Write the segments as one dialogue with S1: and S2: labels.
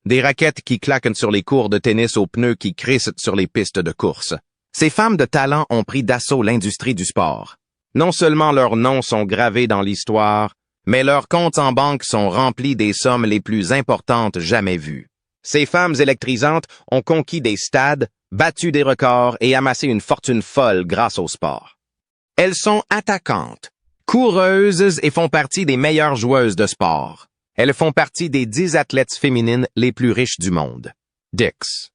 S1: Des raquettes qui claquent sur les cours de tennis aux pneus qui crissent sur les pistes de course. Ces femmes de talent ont pris d'assaut l'industrie du sport. Non seulement leurs noms sont gravés dans l'histoire, mais leurs comptes en banque sont remplis des sommes les plus importantes jamais vues. Ces femmes électrisantes ont conquis des stades, battu des records et amassé une fortune folle grâce au sport. Elles sont attaquantes, coureuses et font partie des meilleures joueuses de sport. Elles font partie des 10 athlètes féminines les plus riches du monde. Dix.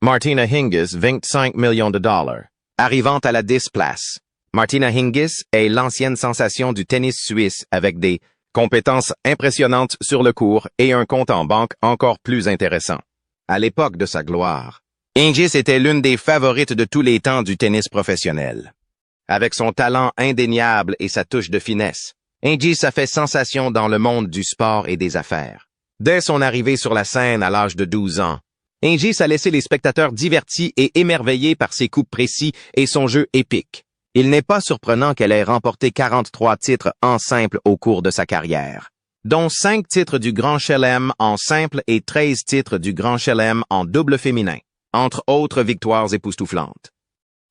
S1: Martina Hingis, 25 millions de dollars. Arrivant à la 10 place. Martina Hingis est l'ancienne sensation du tennis suisse avec des compétences impressionnantes sur le court et un compte en banque encore plus intéressant. À l'époque de sa gloire, Hingis était l'une des favorites de tous les temps du tennis professionnel. Avec son talent indéniable et sa touche de finesse, Hingis a fait sensation dans le monde du sport et des affaires. Dès son arrivée sur la scène à l'âge de 12 ans, Hingis a laissé les spectateurs divertis et émerveillés par ses coups précis et son jeu épique. Il n'est pas surprenant qu'elle ait remporté 43 titres en simple au cours de sa carrière, dont 5 titres du Grand Chelem en simple et 13 titres du Grand Chelem en double féminin, entre autres victoires époustouflantes.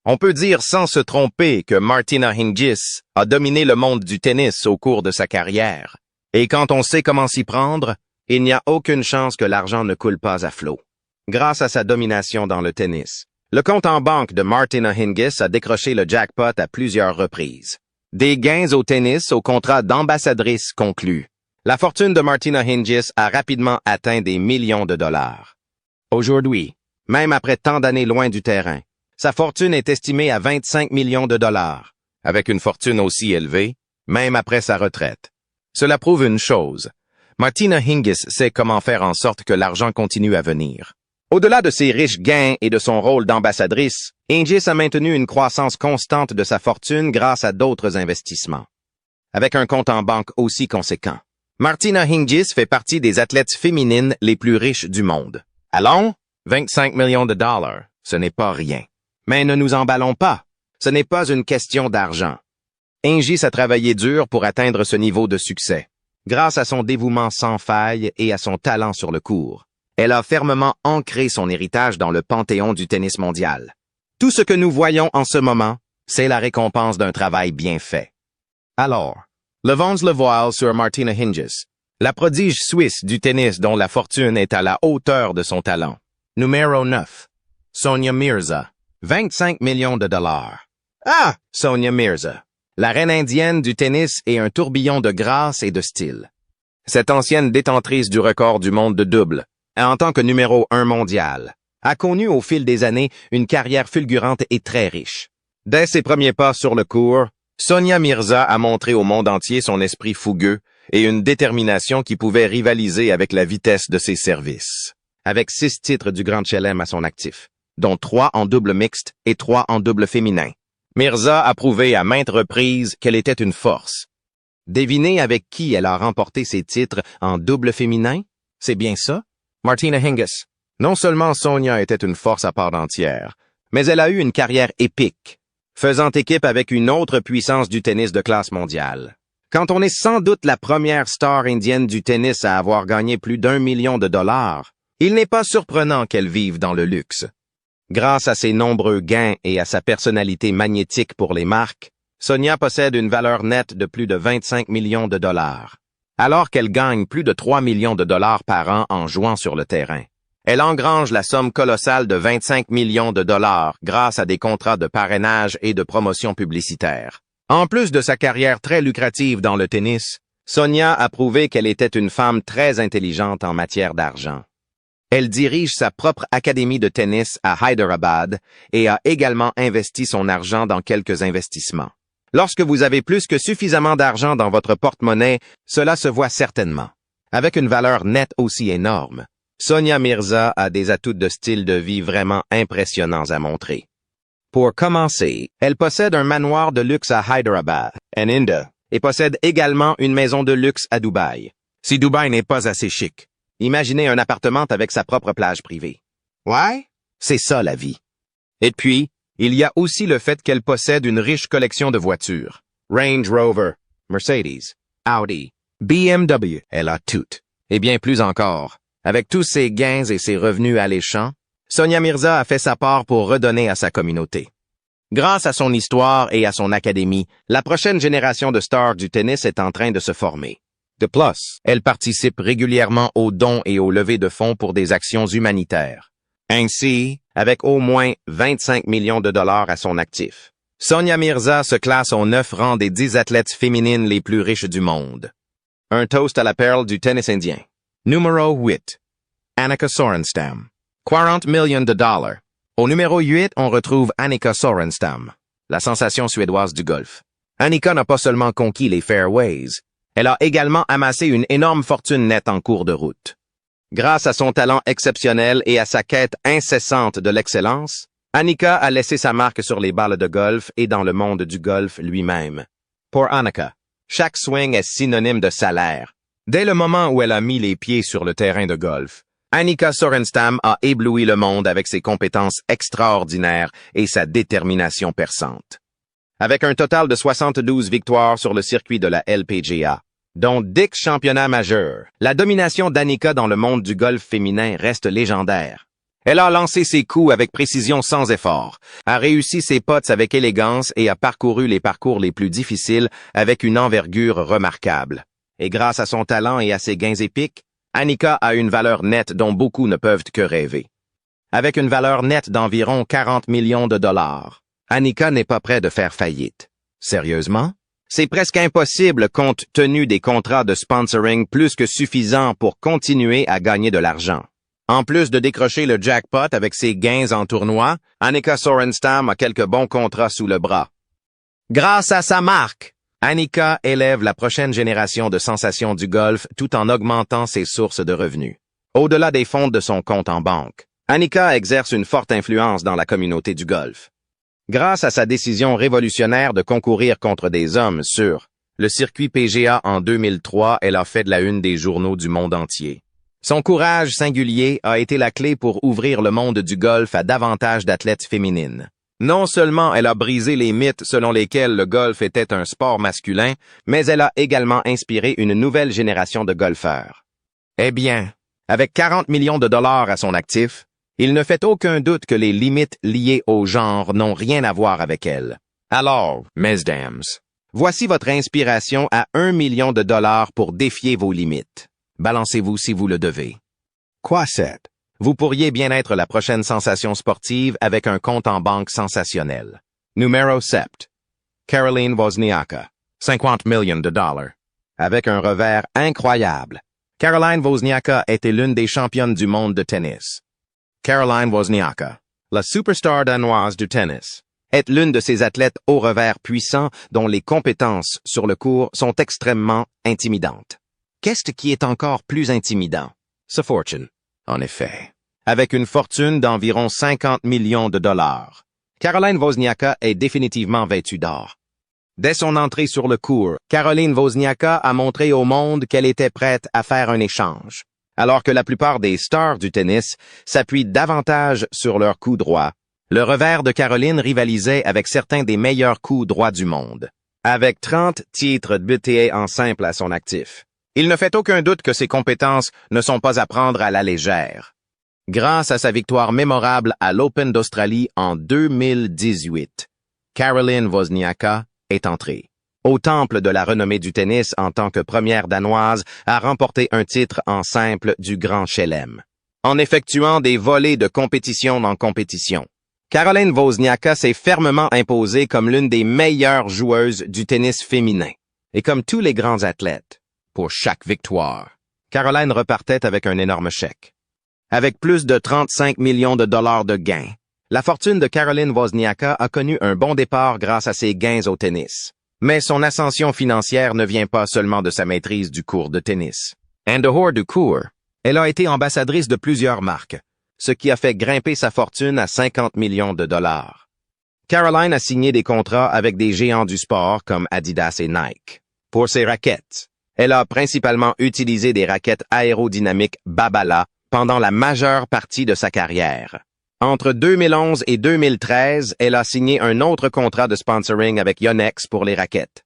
S1: On peut dire sans se tromper que Martina Hingis a dominé le monde du tennis au cours de sa carrière, et quand on sait comment s'y prendre, il n'y a aucune chance que l'argent ne coule pas à flot. Grâce à sa domination dans le tennis, le compte en banque de Martina Hingis a décroché le jackpot à plusieurs reprises. Des gains au tennis au contrat d'ambassadrice conclus. La fortune de Martina Hingis a rapidement atteint des millions de dollars. Aujourd'hui, même après tant d'années loin du terrain, sa fortune est estimée à 25 millions de dollars. Avec une fortune aussi élevée, même après sa retraite. Cela prouve une chose. Martina Hingis sait comment faire en sorte que l'argent continue à venir. Au-delà de ses riches gains et de son rôle d'ambassadrice, Hingis a maintenu une croissance constante de sa fortune grâce à d'autres investissements. Avec un compte en banque aussi conséquent, Martina Hingis fait partie des athlètes féminines les plus riches du monde. Allons, 25 millions de dollars, ce n'est pas rien. Mais ne nous emballons pas, ce n'est pas une question d'argent. Hingis a travaillé dur pour atteindre ce niveau de succès, grâce à son dévouement sans faille et à son talent sur le court. Elle a fermement ancré son héritage dans le panthéon du tennis mondial. Tout ce que nous voyons en ce moment, c'est la récompense d'un travail bien fait. Alors, levons le voile sur Martina Hingis, la prodige suisse du tennis dont la fortune est à la hauteur de son talent. Numéro 9. Sonia Mirza, 25 millions de dollars. Ah! Sonia Mirza, la reine indienne du tennis et un tourbillon de grâce et de style. Cette ancienne détentrice du record du monde de double, en tant que numéro 1 mondial, a connu au fil des années une carrière fulgurante et très riche. Dès ses premiers pas sur le court, Sonia Mirza a montré au monde entier son esprit fougueux et une détermination qui pouvait rivaliser avec la vitesse de ses services. Avec 6 titres du Grand Chelem à son actif, dont 3 en double mixte et 3 en double féminin. Mirza a prouvé à maintes reprises qu'elle était une force. Devinez avec qui elle a remporté ses titres en double féminin? C'est bien ça? Martina Hingis. Non seulement Sonia était une force à part entière, mais elle a eu une carrière épique, faisant équipe avec une autre puissance du tennis de classe mondiale. Quand on est sans doute la première star indienne du tennis à avoir gagné plus d'1 million de dollars, il n'est pas surprenant qu'elle vive dans le luxe. Grâce à ses nombreux gains et à sa personnalité magnétique pour les marques, Sonia possède une valeur nette de plus de 25 millions de dollars. Alors qu'elle gagne plus de 3 millions de dollars par an en jouant sur le terrain. Elle engrange la somme colossale de 25 millions de dollars grâce à des contrats de parrainage et de promotion publicitaire. En plus de sa carrière très lucrative dans le tennis, Sonia a prouvé qu'elle était une femme très intelligente en matière d'argent. Elle dirige sa propre académie de tennis à Hyderabad et a également investi son argent dans quelques investissements. Lorsque vous avez plus que suffisamment d'argent dans votre porte-monnaie, cela se voit certainement. Avec une valeur nette aussi énorme, Sonia Mirza a des atouts de style de vie vraiment impressionnants à montrer. Pour commencer, elle possède un manoir de luxe à Hyderabad, en Inde, et possède également une maison de luxe à Dubaï. Si Dubaï n'est pas assez chic, imaginez un appartement avec sa propre plage privée. Ouais? C'est ça la vie. Et puis, il y a aussi le fait qu'elle possède une riche collection de voitures. Range Rover, Mercedes, Audi, BMW, elle a toutes. Et bien plus encore. Avec tous ses gains et ses revenus alléchants, Sonia Mirza a fait sa part pour redonner à sa communauté. Grâce à son histoire et à son académie, la prochaine génération de stars du tennis est en train de se former. De plus, elle participe régulièrement aux dons et aux levées de fonds pour des actions humanitaires. Ainsi, avec au moins 25 millions de dollars à son actif, Sonia Mirza se classe au 9 rang des 10 athlètes féminines les plus riches du monde. Un toast à la perle du tennis indien. Numéro 8. Annika Sorenstam. 40 millions de dollars. Au numéro 8, on retrouve Annika Sorenstam, la sensation suédoise du golf. Annika n'a pas seulement conquis les fairways, elle a également amassé une énorme fortune nette en cours de route. Grâce à son talent exceptionnel et à sa quête incessante de l'excellence, Annika a laissé sa marque sur les balles de golf et dans le monde du golf lui-même. Pour Annika, chaque swing est synonyme de salaire. Dès le moment où elle a mis les pieds sur le terrain de golf, Annika Sorenstam a ébloui le monde avec ses compétences extraordinaires et sa détermination perçante. Avec un total de 72 victoires sur le circuit de la LPGA, dont 10 championnats majeurs, la domination d'Annika dans le monde du golf féminin reste légendaire. Elle a lancé ses coups avec précision sans effort, a réussi ses putts avec élégance et a parcouru les parcours les plus difficiles avec une envergure remarquable. Et grâce à son talent et à ses gains épiques, Annika a une valeur nette dont beaucoup ne peuvent que rêver. Avec une valeur nette d'environ 40 millions de dollars, Annika n'est pas près de faire faillite. Sérieusement? C'est presque impossible compte tenu des contrats de sponsoring plus que suffisants pour continuer à gagner de l'argent. En plus de décrocher le jackpot avec ses gains en tournoi, Annika Sorenstam a quelques bons contrats sous le bras. Grâce à sa marque, Annika élève la prochaine génération de sensations du golf tout en augmentant ses sources de revenus. Au-delà des fonds de son compte en banque, Annika exerce une forte influence dans la communauté du golf. Grâce à sa décision révolutionnaire de concourir contre des hommes sur le circuit PGA en 2003, elle a fait de la une des journaux du monde entier. Son courage singulier a été la clé pour ouvrir le monde du golf à davantage d'athlètes féminines. Non seulement elle a brisé les mythes selon lesquels le golf était un sport masculin, mais elle a également inspiré une nouvelle génération de golfeurs. Eh bien, avec 40 millions de dollars à son actif, il ne fait aucun doute que les limites liées au genre n'ont rien à voir avec elle. Alors, mesdames, voici votre inspiration à 1 million de dollars pour défier vos limites. Balancez-vous si vous le devez. Quoi 7? Vous pourriez bien être la prochaine sensation sportive avec un compte en banque sensationnel. Numéro 7. Caroline Wozniacka. 50 millions de dollars. Avec un revers incroyable. Caroline Wozniacka était l'une des championnes du monde de tennis. Caroline Wozniacka, la superstar danoise du tennis, est l'une de ces athlètes au revers puissants dont les compétences sur le court sont extrêmement intimidantes. Qu'est-ce qui est encore plus intimidant? Sa fortune. En effet, avec une fortune d'environ 50 millions de dollars, Caroline Wozniacka est définitivement vêtue d'or. Dès son entrée sur le court, Caroline Wozniacka a montré au monde qu'elle était prête à faire un échange. Alors que la plupart des stars du tennis s'appuient davantage sur leurs coups droits, le revers de Caroline rivalisait avec certains des meilleurs coups droits du monde. Avec 30 titres de WTA en simple à son actif, il ne fait aucun doute que ses compétences ne sont pas à prendre à la légère. Grâce à sa victoire mémorable à l'Open d'Australie en 2018, Caroline Wozniacka est entrée au temple de la renommée du tennis en tant que première danoise à remporter un titre en simple du Grand Chelem. En effectuant des volées de compétition en compétition, Caroline Wozniacka s'est fermement imposée comme l'une des meilleures joueuses du tennis féminin. Et comme tous les grands athlètes, pour chaque victoire, Caroline repartait avec un énorme chèque. Avec plus de 35 millions de dollars de gains, la fortune de Caroline Wozniacka a connu un bon départ grâce à ses gains au tennis. Mais son ascension financière ne vient pas seulement de sa maîtrise du cours de tennis. En dehors du cours, elle a été ambassadrice de plusieurs marques, ce qui a fait grimper sa fortune à 50 millions de dollars. Caroline a signé des contrats avec des géants du sport comme Adidas et Nike. Pour ses raquettes, elle a principalement utilisé des raquettes aérodynamiques Babolat pendant la majeure partie de sa carrière. Entre 2011 et 2013, elle a signé un autre contrat de sponsoring avec Yonex pour les raquettes.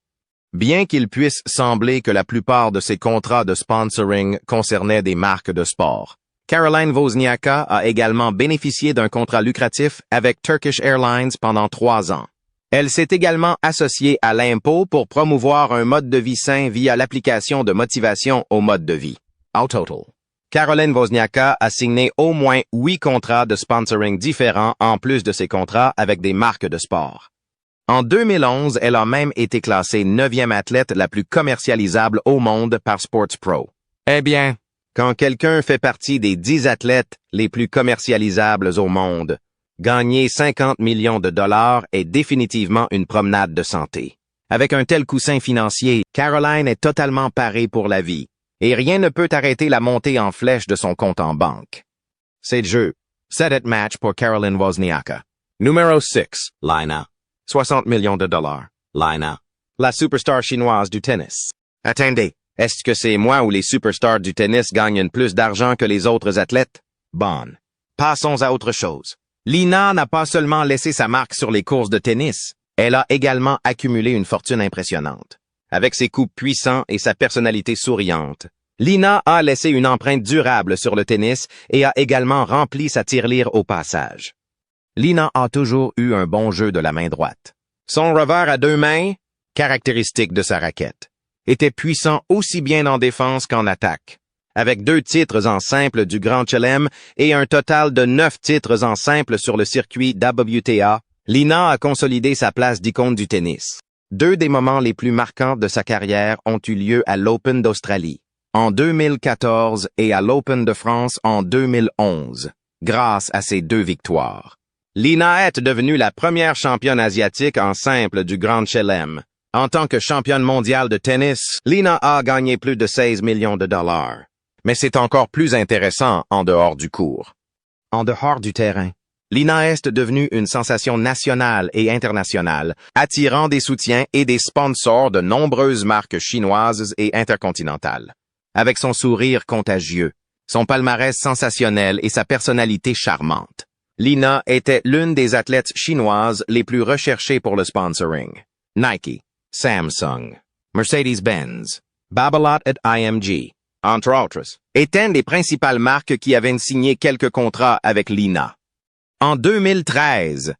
S1: Bien qu'il puisse sembler que la plupart de ces contrats de sponsoring concernaient des marques de sport, Caroline Wozniacka a également bénéficié d'un contrat lucratif avec Turkish Airlines pendant 3 ans. Elle s'est également associée à l'impôt pour promouvoir un mode de vie sain via l'application de motivation au mode de vie. Au total, Caroline Wozniacka a signé au moins 8 contrats de sponsoring différents en plus de ses contrats avec des marques de sport. En 2011, elle a même été classée 9e athlète la plus commercialisable au monde par Sports Pro. Eh bien, quand quelqu'un fait partie des 10 athlètes les plus commercialisables au monde, gagner 50 millions de dollars est définitivement une promenade de santé. Avec un tel coussin financier, Caroline est totalement parée pour la vie, et rien ne peut arrêter la montée en flèche de son compte en banque. C'est le jeu. Set it match pour Caroline Wozniacka. Numéro 6. Lina. 60 millions de dollars. Lina. La superstar chinoise du tennis. Attendez. Est-ce que c'est moi ou les superstars du tennis gagnent plus d'argent que les autres athlètes? Bon. Passons à autre chose. Lina n'a pas seulement laissé sa marque sur les courses de tennis, elle a également accumulé une fortune impressionnante. Avec ses coups puissants et sa personnalité souriante, Lina a laissé une empreinte durable sur le tennis et a également rempli sa tirelire au passage. Lina a toujours eu un bon jeu de la main droite. Son revers à 2 mains, caractéristique de sa raquette, était puissant aussi bien en défense qu'en attaque. Avec 2 titres en simple du Grand Chelem et un total de 9 titres en simple sur le circuit WTA, Lina a consolidé sa place d'icône du tennis. 2 des moments les plus marquants de sa carrière ont eu lieu à l'Open d'Australie, en 2014 et à l'Open de France en 2011, grâce à ces 2 victoires. Lina est devenue la première championne asiatique en simple du Grand Chelem. En tant que championne mondiale de tennis, Lina a gagné plus de 16 millions de dollars. Mais c'est encore plus intéressant en dehors du court. En dehors du terrain, Lina est devenue une sensation nationale et internationale, attirant des soutiens et des sponsors de nombreuses marques chinoises et intercontinentales. Avec son sourire contagieux, son palmarès sensationnel et sa personnalité charmante, Lina était l'une des athlètes chinoises les plus recherchées pour le sponsoring. Nike, Samsung, Mercedes-Benz, Babolat et IMG, entre autres, étaient les principales marques qui avaient signé quelques contrats avec Lina. En 2013,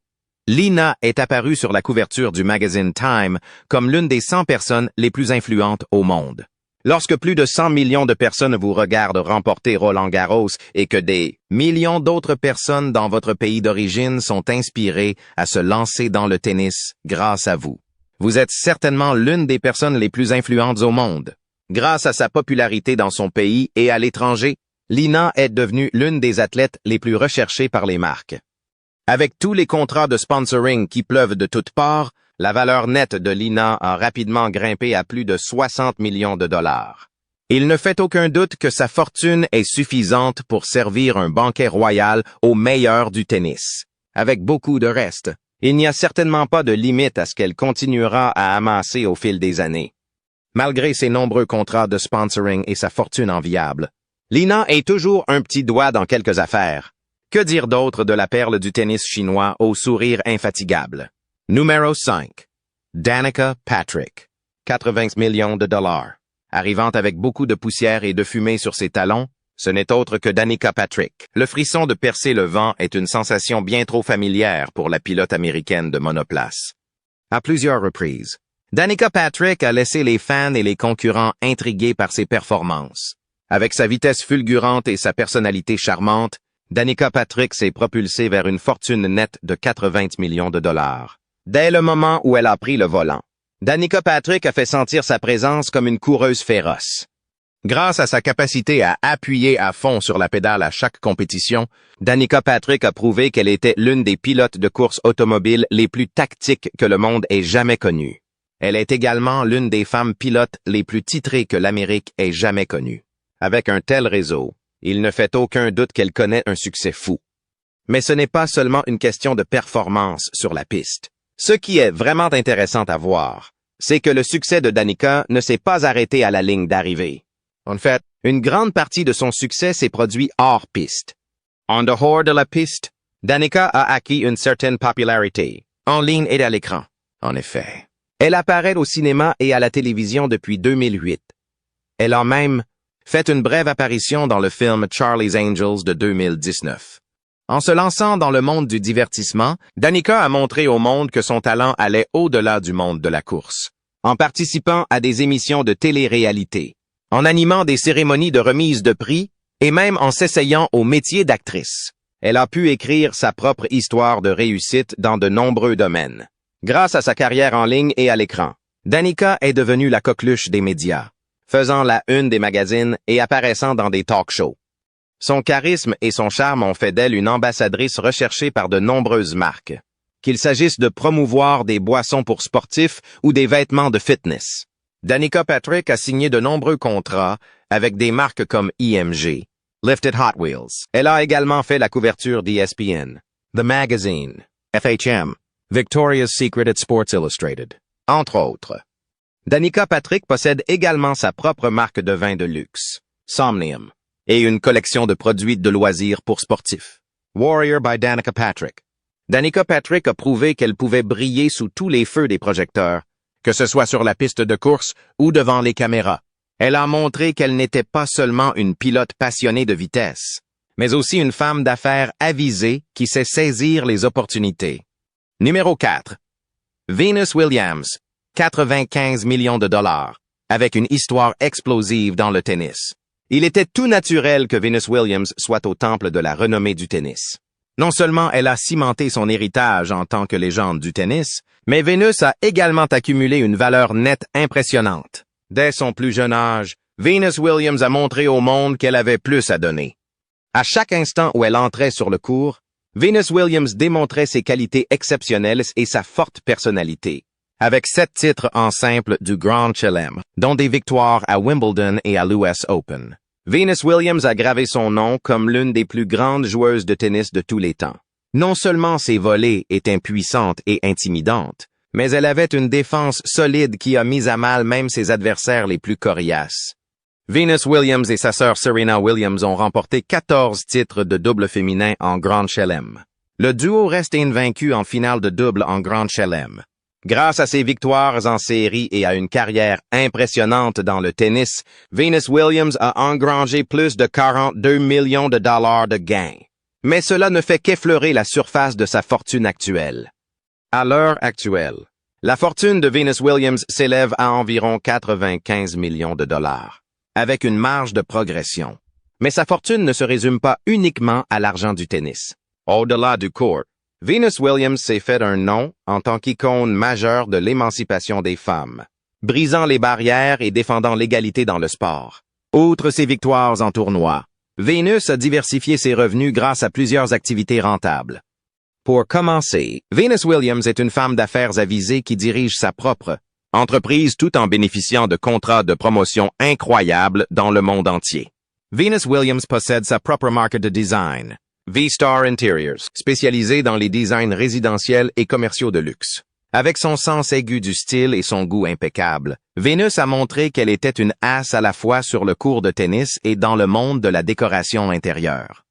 S1: Lina est apparue sur la couverture du magazine Time comme l'une des 100 personnes les plus influentes au monde. Lorsque plus de 100 millions de personnes vous regardent remporter Roland-Garros et que des millions d'autres personnes dans votre pays d'origine sont inspirées à se lancer dans le tennis grâce à vous, vous êtes certainement l'une des personnes les plus influentes au monde. Grâce à sa popularité dans son pays et à l'étranger, Lina est devenue l'une des athlètes les plus recherchées par les marques. Avec tous les contrats de sponsoring qui pleuvent de toutes parts, la valeur nette de Lina a rapidement grimpé à plus de 60 millions de dollars. Il ne fait aucun doute que sa fortune est suffisante pour servir un banquet royal aux meilleurs du tennis. Avec beaucoup de reste, il n'y a certainement pas de limite à ce qu'elle continuera à amasser au fil des années. Malgré ses nombreux contrats de sponsoring et sa fortune enviable, Lina est toujours un petit doigt dans quelques affaires. Que dire d'autre de la perle du tennis chinois au sourire infatigable? Numéro 5. Danica Patrick. 80 millions de dollars. Arrivant avec beaucoup de poussière et de fumée sur ses talons, ce n'est autre que Danica Patrick. Le frisson de percer le vent est une sensation bien trop familière pour la pilote américaine de monoplace. À plusieurs reprises, Danica Patrick a laissé les fans et les concurrents intrigués par ses performances. Avec sa vitesse fulgurante et sa personnalité charmante, Danica Patrick s'est propulsée vers une fortune nette de 80 millions de dollars. Dès le moment où elle a pris le volant, Danica Patrick a fait sentir sa présence comme une coureuse féroce. Grâce à sa capacité à appuyer à fond sur la pédale à chaque compétition, Danica Patrick a prouvé qu'elle était l'une des pilotes de course automobile les plus tactiques que le monde ait jamais connues. Elle est également l'une des femmes pilotes les plus titrées que l'Amérique ait jamais connues. Avec un tel réseau, il ne fait aucun doute qu'elle connaît un succès fou. Mais ce n'est pas seulement une question de performance sur la piste. Ce qui est vraiment intéressant à voir, c'est que le succès de Danica ne s'est pas arrêté à la ligne d'arrivée. En fait, une grande partie de son succès s'est produit hors piste. En dehors de la piste, Danica a acquis une certaine popularité, en ligne et à l'écran. En effet, elle apparaît au cinéma et à la télévision depuis 2008. Elle a même fait une brève apparition dans le film Charlie's Angels de 2019. En se lançant dans le monde du divertissement, Danica a montré au monde que son talent allait au-delà du monde de la course. En participant à des émissions de télé-réalité, en animant des cérémonies de remise de prix et même en s'essayant au métier d'actrice. Elle a pu écrire sa propre histoire de réussite dans de nombreux domaines. Grâce à sa carrière en ligne et à l'écran, Danica est devenue la coqueluche des médias, faisant la une des magazines et apparaissant dans des talk-shows. Son charisme et son charme ont fait d'elle une ambassadrice recherchée par de nombreuses marques, qu'il s'agisse de promouvoir des boissons pour sportifs ou des vêtements de fitness. Danica Patrick a signé de nombreux contrats avec des marques comme IMG, Lifted Hot Wheels. Elle a également fait la couverture d'ESPN, The Magazine, FHM, Victoria's Secret et Sports Illustrated, entre autres. Danica Patrick possède également sa propre marque de vin de luxe, Somnium, et une collection de produits de loisirs pour sportifs, Warrior by Danica Patrick. Danica Patrick a prouvé qu'elle pouvait briller sous tous les feux des projecteurs, que ce soit sur la piste de course ou devant les caméras. Elle a montré qu'elle n'était pas seulement une pilote passionnée de vitesse, mais aussi une femme d'affaires avisée qui sait saisir les opportunités. Numéro 4. Venus Williams, 95 millions de dollars, avec une histoire explosive dans le tennis. Il était tout naturel que Venus Williams soit au temple de la renommée du tennis. Non seulement elle a cimenté son héritage en tant que légende du tennis, mais Venus a également accumulé une valeur nette impressionnante. Dès son plus jeune âge, Venus Williams a montré au monde qu'elle avait plus à donner. À chaque instant où elle entrait sur le court, Venus Williams démontrait ses qualités exceptionnelles et sa forte personnalité. Avec 7 titres en simple du Grand Chelem, dont des victoires à Wimbledon et à l'US Open. Venus Williams a gravé son nom comme l'une des plus grandes joueuses de tennis de tous les temps. Non seulement ses volées étaient puissantes et intimidantes, mais elle avait une défense solide qui a mis à mal même ses adversaires les plus coriaces. Venus Williams et sa sœur Serena Williams ont remporté 14 titres de double féminin en Grand Chelem. Le duo reste invaincu en finale de double en Grand Chelem. Grâce à ses victoires en série et à une carrière impressionnante dans le tennis, Venus Williams a engrangé plus de 42 millions de dollars de gains. Mais cela ne fait qu'effleurer la surface de sa fortune actuelle. À l'heure actuelle, la fortune de Venus Williams s'élève à environ 95 millions de dollars, avec une marge de progression. Mais sa fortune ne se résume pas uniquement à l'argent du tennis. Au-delà du court, Venus Williams s'est fait un nom en tant qu'icône majeure de l'émancipation des femmes, brisant les barrières et défendant l'égalité dans le sport. Outre ses victoires en tournoi, Venus a diversifié ses revenus grâce à plusieurs activités rentables. Pour commencer, Venus Williams est une femme d'affaires avisée qui dirige sa propre entreprise tout en bénéficiant de contrats de promotion incroyables dans le monde entier. Venus Williams possède sa propre marque de design, V-Star Interiors, spécialisée dans les designs résidentiels et commerciaux de luxe. Avec son sens aigu du style et son goût impeccable, Venus a montré qu'elle était une as à la fois sur le court de tennis et dans le monde de la décoration intérieure.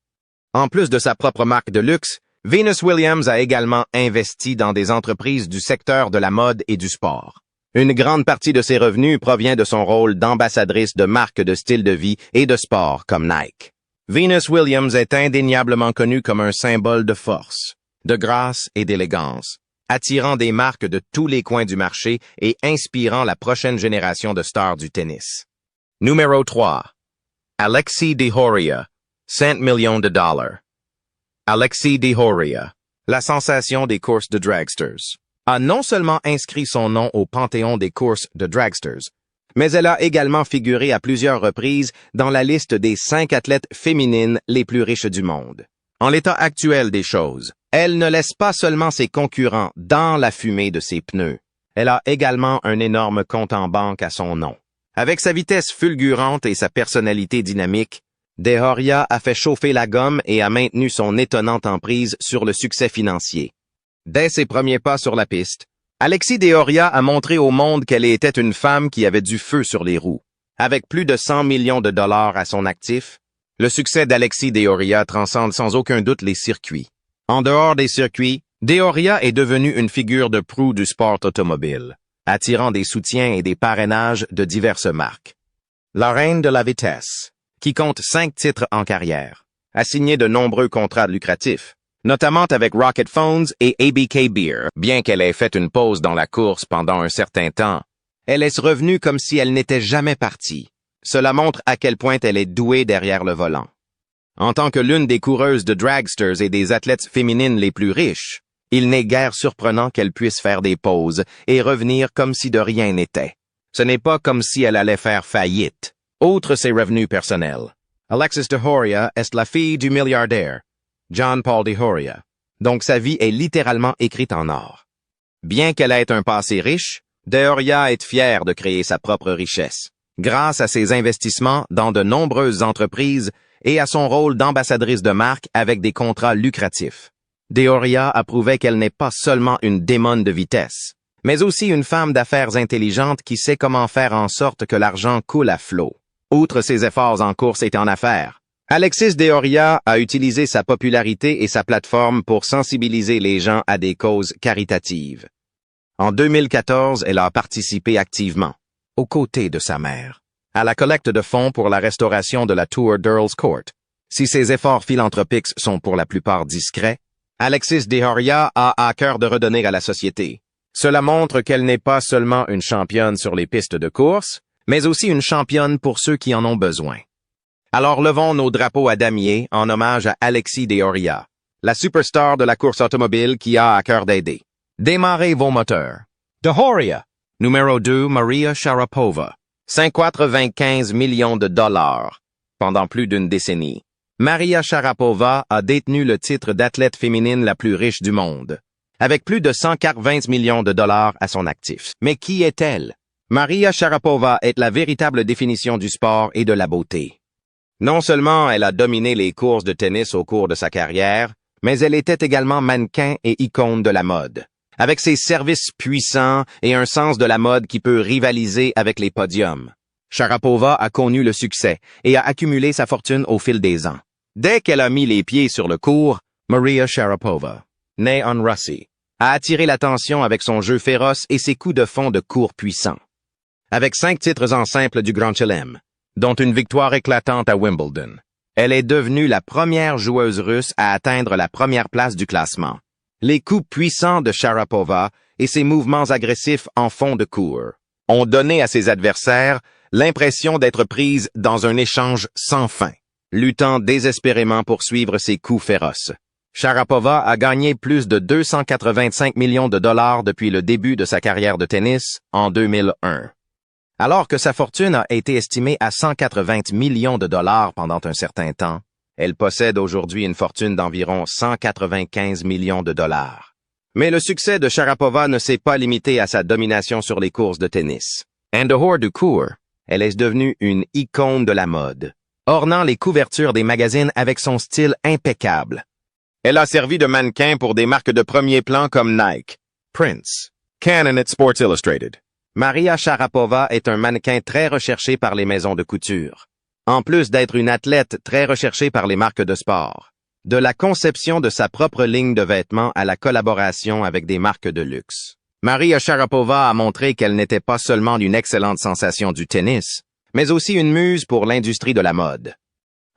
S1: En plus de sa propre marque de luxe, Venus Williams a également investi dans des entreprises du secteur de la mode et du sport. Une grande partie de ses revenus provient de son rôle d'ambassadrice de marques de style de vie et de sport comme Nike. Venus Williams est indéniablement connue comme un symbole de force, de grâce et d'élégance, attirant des marques de tous les coins du marché et inspirant la prochaine génération de stars du tennis. Numéro 3. Alexis de Horia, 100 millions de dollars. Alexis de Horia, la sensation des courses de dragsters, a non seulement inscrit son nom au panthéon des courses de dragsters, mais elle a également figuré à plusieurs reprises dans la liste des 5 athlètes féminines les plus riches du monde. En l'état actuel des choses, elle ne laisse pas seulement ses concurrents dans la fumée de ses pneus. Elle a également un énorme compte en banque à son nom. Avec sa vitesse fulgurante et sa personnalité dynamique, De Horia a fait chauffer la gomme et a maintenu son étonnante emprise sur le succès financier. Dès ses premiers pas sur la piste, Alexis de Horia a montré au monde qu'elle était une femme qui avait du feu sur les roues. Avec plus de 100 millions de dollars à son actif, le succès d'Alexis de Horia transcende sans aucun doute les circuits. En dehors des circuits, de Horia est devenue une figure de proue du sport automobile, attirant des soutiens et des parrainages de diverses marques. la reine de la vitesse, qui compte 5 titres en carrière, a signé de nombreux contrats lucratifs, notamment avec Rocket Phones et ABK Beer. Bien qu'elle ait fait une pause dans la course pendant un certain temps, elle est revenue comme si elle n'était jamais partie. Cela montre à quel point elle est douée derrière le volant. En tant que l'une des coureuses de dragsters et des athlètes féminines les plus riches, il n'est guère surprenant qu'elle puisse faire des pauses et revenir comme si de rien n'était. Ce n'est pas comme si elle allait faire faillite. Outre ses revenus personnels, Alexis de Horia est la fille du milliardaire John Paul de Horia, donc sa vie est littéralement écrite en or. Bien qu'elle ait un passé riche, de Horia est fière de créer sa propre richesse, grâce à ses investissements dans de nombreuses entreprises et à son rôle d'ambassadrice de marque avec des contrats lucratifs. De Horia a prouvé qu'elle n'est pas seulement une démone de vitesse, mais aussi une femme d'affaires intelligente qui sait comment faire en sorte que l'argent coule à flot. Outre ses efforts en course et en affaires, Alexis de Horia a utilisé sa popularité et sa plateforme pour sensibiliser les gens à des causes caritatives. En 2014, elle a participé activement, aux côtés de sa mère, à la collecte de fonds pour la restauration de la Tour d'Earl's Court. Si ses efforts philanthropiques sont pour la plupart discrets, Alexis de Horia a à cœur de redonner à la société. Cela montre qu'elle n'est pas seulement une championne sur les pistes de course, mais aussi une championne pour ceux qui en ont besoin. Alors levons nos drapeaux à damier en hommage à Alexis de Horia, la superstar de la course automobile qui a à cœur d'aider. Démarrez vos moteurs. De Horia. Numéro 2, Maria Sharapova. 5,95 millions de dollars pendant plus d'une décennie. Maria Sharapova a détenu le titre d'athlète féminine la plus riche du monde, avec plus de 120 millions de dollars à son actif. Mais qui est-elle? Maria Sharapova est la véritable définition du sport et de la beauté. Non seulement elle a dominé les courses de tennis au cours de sa carrière, mais elle était également mannequin et icône de la mode, avec ses services puissants et un sens de la mode qui peut rivaliser avec les podiums. Sharapova a connu le succès et a accumulé sa fortune au fil des ans. Dès qu'elle a mis les pieds sur le court, Maria Sharapova, née en Russie, a attiré l'attention avec son jeu féroce et ses coups de fond de court puissants. Avec 5 titres en simple du Grand Chelem, dont une victoire éclatante à Wimbledon, elle est devenue la première joueuse russe à atteindre la première place du classement. Les coups puissants de Sharapova et ses mouvements agressifs en fond de cours ont donné à ses adversaires l'impression d'être prise dans un échange sans fin, luttant désespérément pour suivre ses coups féroces. Sharapova a gagné plus de 285 millions de dollars depuis le début de sa carrière de tennis en 2001. Alors que sa fortune a été estimée à 180 millions de dollars pendant un certain temps, elle possède aujourd'hui une fortune d'environ 195 millions de dollars. Mais le succès de Sharapova ne s'est pas limité à sa domination sur les courses de tennis. En dehors du court, elle est devenue une icône de la mode, ornant les couvertures des magazines avec son style impeccable. Elle a servi de mannequin pour des marques de premier plan comme Nike, Prince, Canon et Sports Illustrated. Maria Sharapova est un mannequin très recherché par les maisons de couture, en plus d'être une athlète très recherchée par les marques de sport. De la conception de sa propre ligne de vêtements à la collaboration avec des marques de luxe. Maria Sharapova a montré qu'elle n'était pas seulement une excellente sensation du tennis, mais aussi une muse pour l'industrie de la mode.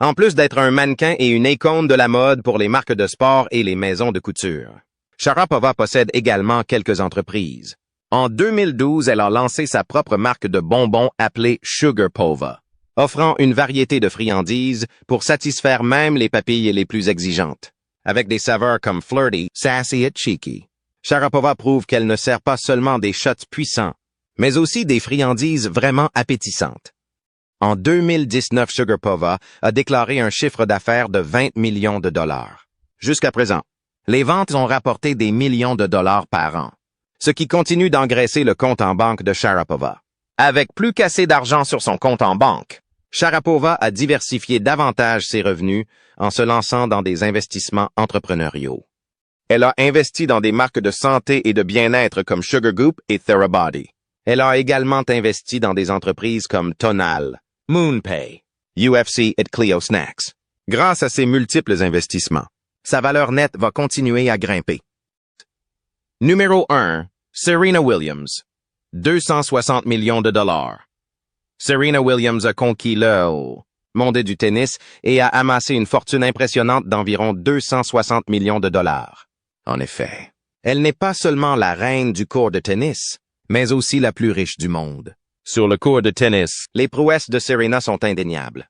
S1: En plus d'être un mannequin et une icône de la mode pour les marques de sport et les maisons de couture, Sharapova possède également quelques entreprises. En 2012, elle a lancé sa propre marque de bonbons appelée Sugarpova, offrant une variété de friandises pour satisfaire même les papilles les plus exigeantes, avec des saveurs comme flirty, sassy et cheeky. Sharapova prouve qu'elle ne sert pas seulement des shots puissants, mais aussi des friandises vraiment appétissantes. En 2019, Sugarpova a déclaré un chiffre d'affaires de 20 millions de dollars. Jusqu'à présent, les ventes ont rapporté des millions de dollars par an, ce qui continue d'engraisser le compte en banque de Sharapova. Avec plus qu'assez d'argent sur son compte en banque, Sharapova a diversifié davantage ses revenus en se lançant dans des investissements entrepreneuriaux. Elle a investi dans des marques de santé et de bien-être comme Sugar Goop et TheraBody. Elle a également investi dans des entreprises comme Tonal, MoonPay, UFC et Clio Snacks. Grâce à ses multiples investissements, sa valeur nette va continuer à grimper. Numéro 1. Serena Williams. 260 millions de dollars. Serena Williams a conquis le monde du tennis et a amassé une fortune impressionnante d'environ 260 millions de dollars. En effet, elle n'est pas seulement la reine du court de tennis, mais aussi la plus riche du monde. Sur le court de tennis, les prouesses de Serena sont indéniables.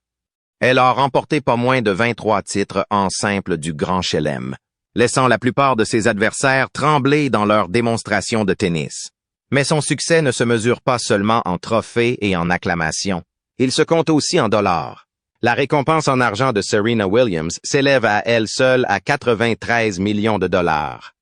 S1: Elle a remporté pas moins de 23 titres en simple du Grand Chelem, laissant la plupart de ses adversaires trembler dans leur démonstration de tennis. Mais son succès ne se mesure pas seulement en trophées et en acclamations. Il se compte aussi en dollars. La récompense en argent de Serena Williams s'élève à elle seule à 93 millions de dollars.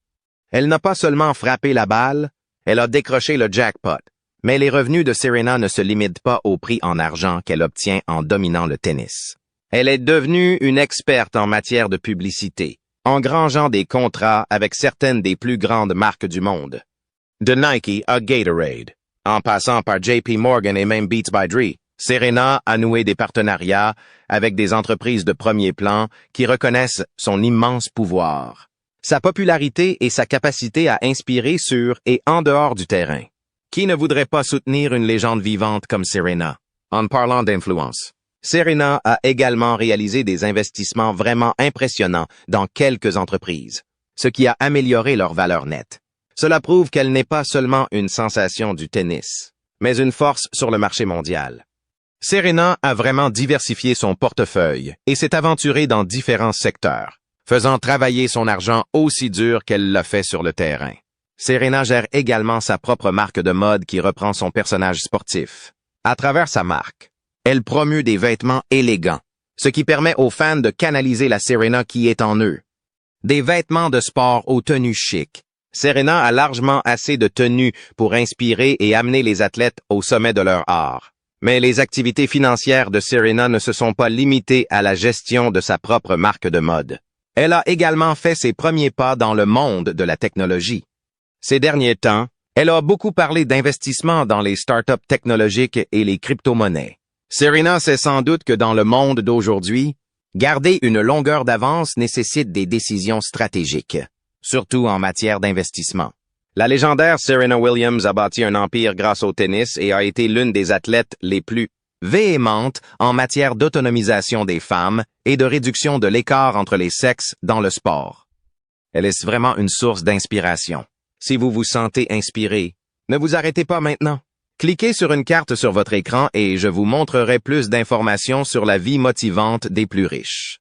S1: Elle n'a pas seulement frappé la balle, elle a décroché le jackpot. Mais les revenus de Serena ne se limitent pas au prix en argent qu'elle obtient en dominant le tennis. Elle est devenue une experte en matière de publicité, engrangeant des contrats avec certaines des plus grandes marques du monde. De Nike à Gatorade, en passant par JP Morgan et même Beats by Dre, Serena a noué des partenariats avec des entreprises de premier plan qui reconnaissent son immense pouvoir, sa popularité et sa capacité à inspirer sur et en dehors du terrain. Qui ne voudrait pas soutenir une légende vivante comme Serena? En parlant d'influence, Serena a également réalisé des investissements vraiment impressionnants dans quelques entreprises, ce qui a amélioré leur valeur nette. Cela prouve qu'elle n'est pas seulement une sensation du tennis, mais une force sur le marché mondial. Serena a vraiment diversifié son portefeuille et s'est aventurée dans différents secteurs, faisant travailler son argent aussi dur qu'elle l'a fait sur le terrain. Serena gère également sa propre marque de mode qui reprend son personnage sportif. À travers sa marque, elle promue des vêtements élégants, ce qui permet aux fans de canaliser la Serena qui est en eux. Des vêtements de sport aux tenues chic. Serena a largement assez de tenues pour inspirer et amener les athlètes au sommet de leur art. Mais les activités financières de Serena ne se sont pas limitées à la gestion de sa propre marque de mode. Elle a également fait ses premiers pas dans le monde de la technologie. Ces derniers temps, elle a beaucoup parlé d'investissement dans les startups technologiques et les crypto-monnaies. Serena sait sans doute que dans le monde d'aujourd'hui, garder une longueur d'avance nécessite des décisions stratégiques, surtout en matière d'investissement. La légendaire Serena Williams a bâti un empire grâce au tennis et a été l'une des athlètes les plus véhémentes en matière d'autonomisation des femmes et de réduction de l'écart entre les sexes dans le sport. Elle est vraiment une source d'inspiration. Si vous vous sentez inspiré, ne vous arrêtez pas maintenant. Cliquez sur une carte sur votre écran et je vous montrerai plus d'informations sur la vie motivante des plus riches.